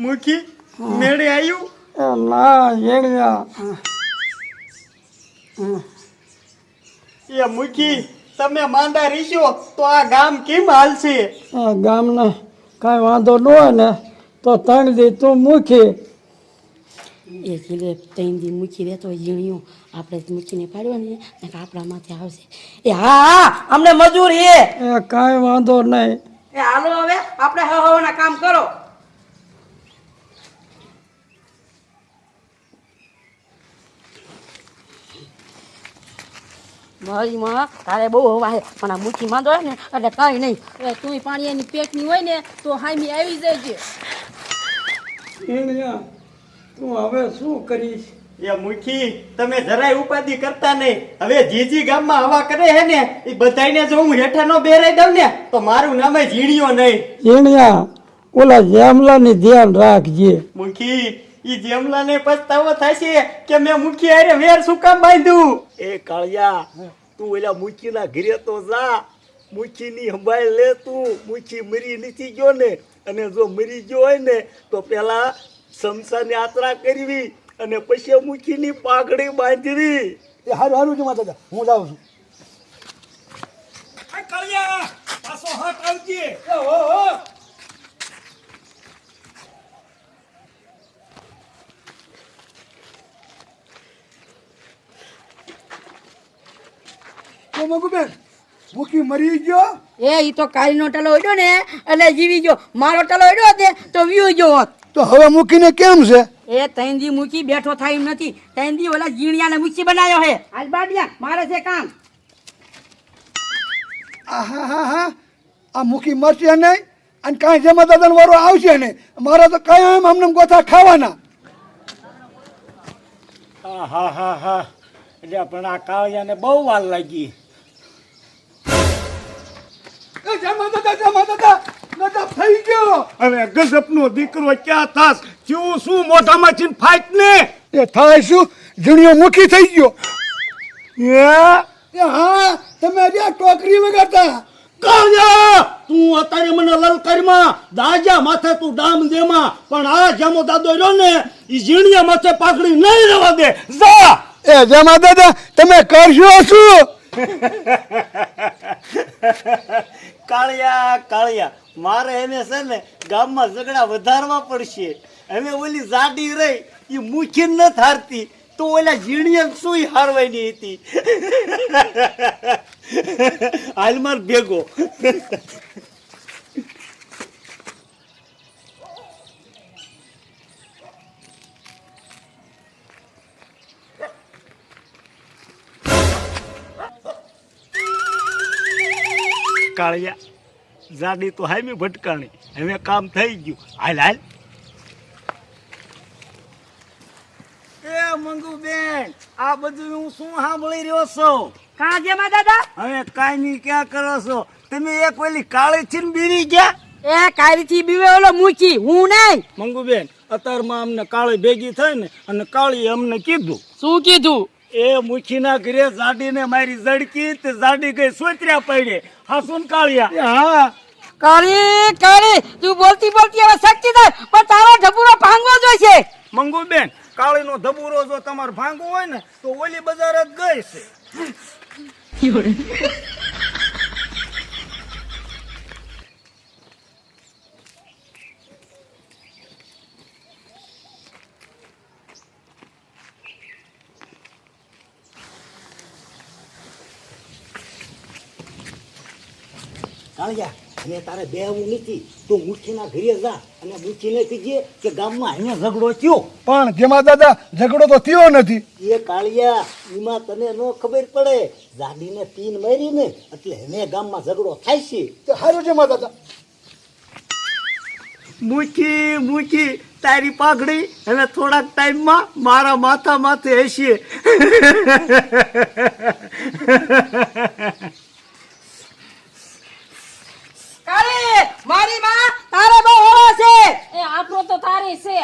મુખી મેળે આવ્યું ના યેણિયા એ મુખી તમે માંદા રહીશો તો આ ગામ કેમ હાલશે? ગામના કાંઈ વાંધો ન હોય ને તો 3 દી તું મૂકી. એ કીધે 3 દી મૂકી રહેતો ઝીણ્યું આપણે મૂકીને પાડવાની ને આપણા માથે આવશે. એ હા અમને મજૂરી એ કાંઈ વાંધો નહીં. એ હાલો હવે આપણે હવાના કામ કરો. મારી માં તારે બહુ હવા છે પણ આ મુઠ્ઠી માંદો હોય ને એટલે કાંઈ નહીં. તું પાણી એની પેટની હોય ને તો હામી આવી જાય છે. યેણિયા તું હવે શું કરીશ? એ મુખી તમે જરાય ઉપાધિ કરતા નહીં. હવે જીજી ગામમાં હવા કરે હે ને એ બધાયને જો હું હેઠા નો બેરાઈ દઉં ને તો મારું નામે ઝીણ્યો નહીં. યેણિયા ઓલા જેમલાની ધ્યાન રાખજે. મુખી ઈ જેમલાને પછતાવો થશે કે મેં મુખી હારે વેર શું કામ બાંધ્યું? એ કાળિયા તું ઓલા મુખીના ઘરે તો જા, મુખીની સંભાળ લે તું. મુખી મરી નથી ગયો ને, અને જો મરી ગયો હોય ને તો પેલા શમશાની યાત્રા કરવી અને પછી મુખીની પાઘડી બાંધવી. એ હારું હારું જમા દાદા હું જાઉં છું. કાળિયા પાછો હાથ આવજે. તો મગુબેન મુખી મરી ગયો? એ ઈ તો કાળીનો ટલો ઉડ્યો ને એટલે જીવી ગયો. મારો ટલો ઉડ્યો તે તો વ્યુ ગયો હોત. તો હવે મૂકીને કેમ છે? એ 3 દી મૂકી બેઠો થાય એમ નથી. 3 દી ઓલા જીણિયાને મૂકી બનાવ્યો હે. હાલ બાડિયા મારે છે કામ. હા આ મુખી મરશે નહીં અને કાંઈ જમા દાદાનો વારો આવશે નહીં. મારા તો કાંઈ આમને ગોથા ખાવાના. હા હા હા એટલે પણ આ કાળિયાને બહુ વાર લાગી. જમા દાદા ગજબ થઈ ગયો. હવે ગજબનો દીકરો ક્યાં થાસ? શું શું મોઢામાંથી ફાઈટ ને એ થાય શું? જુનિયો મુખી થઈ ગયો. એ હા તમે હજી આ ટોકરી વગાડતા. કાળિયા તું અત્યારે મને લલકારમાં દાજા માથે તું ડામ દેમાં, પણ આ જેમો દાદો રહ્યો ને ઈ ઝીણિયા માથે પાઘડી નહીં રહેવા દે. જા એ જમા દાદા તમે કરશો શું? કાળિયા કાળિયા મારે એને છે ને ગામમાં ઝઘડા વધારવા પડશે. હવે ઓલી જાડી રહી એ મુખી ન હારતી તો ઓલા ઝીણિયા શું હારવાની હતી? હાલ માર ભેગો. કાળિયા જાડી તો હામી ભટકાણી, હવે કામ થઈ ગયું. હાલ હાલ. એ મંગુબેન આ બધું હું શું સાંભળી રહ્યો છું? કા જેમાં દાદા? હવે કાંઈ નહીં ક્યાં કરો છો તમે? એક ઓલી કાળી થી બીવી ગયા. એ કાળીથી બીવે ઓલો મૂકી હું નહીં. મંગુબેન અત્યારમાં અમને કાળી ભેગી થઈ ને અને કાળીએ અમને કીધું. શું કીધું? એ મુખીના ઘરે જાડીને મારી ઝડકી તે જાડી ગઈ સોતર્યા પડે. હા સુન કાળિયા. હા કાળી કાળી તું બોલતી બોલતી હવે શક્તિ થાય પણ તારો ઢબુરો ભાંગવો જોઈશે. મંગુબેન કાળીનો ધબુરો જો તમારે ભાંગવો હોય ને તો ઓલી બજાર જ ગઈ છે. કાળિયા અને તારે બેહવું નથી. તું મુઠ્ઠીના ઘરે જા અને મુઠ્ઠીને કહીજે કે ગામમાં અહીંયા ઝઘડો થયો. પણ જેમાં દાદા ઝઘડો તો થયો નથી. એ કાળિયા એમાં તને નો ખબર પડે. જાડીને પીન મારી ને એટલે એને ગામમાં ઝઘડો થાય છે. તો સારું જેમાં દાદા. મુખી મુખી તારી પાઘડી હવે થોડાક ટાઈમમાં મારા માથા માથે હશે. કાળી મારી માં તારે બહુ હોવા છે. એ આપણો તો તારી છે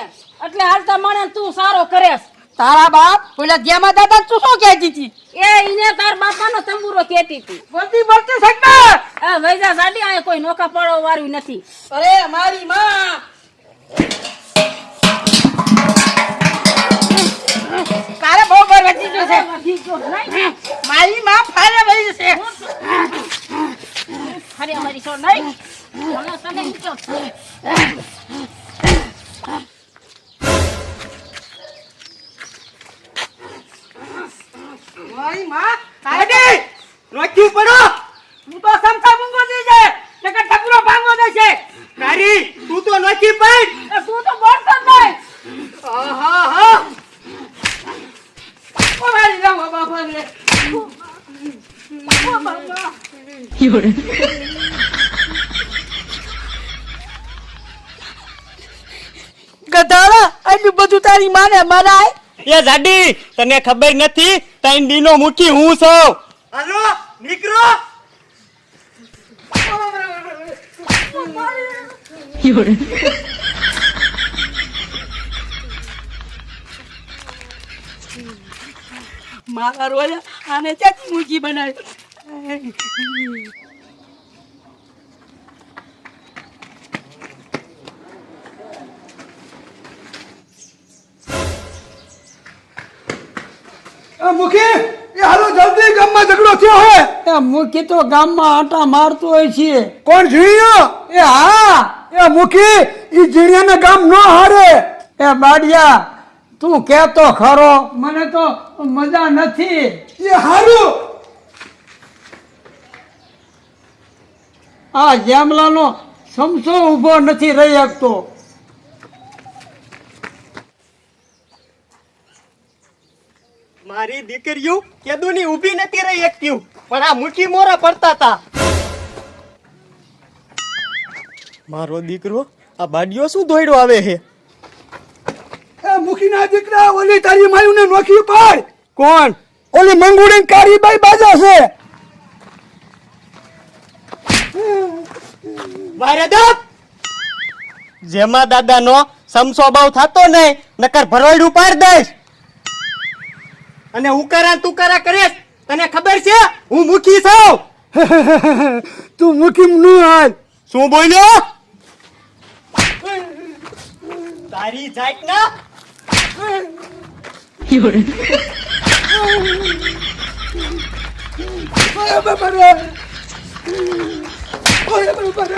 એટલે હાલતા મને તું સારો કરેસ. તારા બાપ ઓલા જેમાં દાદા તું શું કહેતી હતી? એ ઈને તાર બાપાનો તંબુરો કહેતી હતી. બોલતી બોલતી સકતા એ વૈજા સાડી આ કોઈ નોકા પડો વાળું નથી. અરે મારી માં તારે બહુ ઘર વધી ગયો છે મારી માં ફારે વહી જશે અરે અમારી સો નહીં મને તને નીચો મારી માં અરે રોક્યું પડો તું તો સમસા મૂંગો દઈ છે નકર ઠકરો ભાંગો દે છે તારી તું તો નોકી પડ તું તો બોલતો જ નહીં આહા હા ઓ મારી રામ બાપા રે ઓ બાપા ગધાડા આટલું બધું તારી માને મરાય એ જાડી તને ખબર નથી તૈન દીનો મુઠી હું છું હાલો નીકળો મારા રોયા આને ચાચી મૂકી બનાવી મુખી એ હાલો જલ્દી ગામમાં ઝઘડો થયો હે એ મૂકી તો ગામમાં આટા મારતો હોય છે કોણ ઝીણિયો એ હા એ મુખી ઈ ઝીણિયાને ગામ ન હારે એ બાડિયા તું કેતો ખરો મને તો મજા નથી એ હારું આ જેમલાનો સમસો ઊભો નથી રહી શકતો મારી દીકરીઓ કેદુની ઊભી નથી રહી એકતી પણ આ મુઠી મોરા પડતા હતા મારો દીકરો આ બાડીઓ શું દોડ્યો આવે છે એ મુખીના દીકરા ઓલી તારી માયુને નોખી પાડ કોણ ઓલી મંગુડી કારીબાઈ બાજા છે વારે દપ જેમાં દાદાનો સમસો બહુ થતો નહીં નકર ભરોડું પાડ દઈશ અને ઉકારા તુકારા કરીશ તને ખબર છે હું મુખી છું તું મુખી નું હાલ શું બોલ્યો તારી જાત ના ઓય બાબા રે ઓય બાબા રે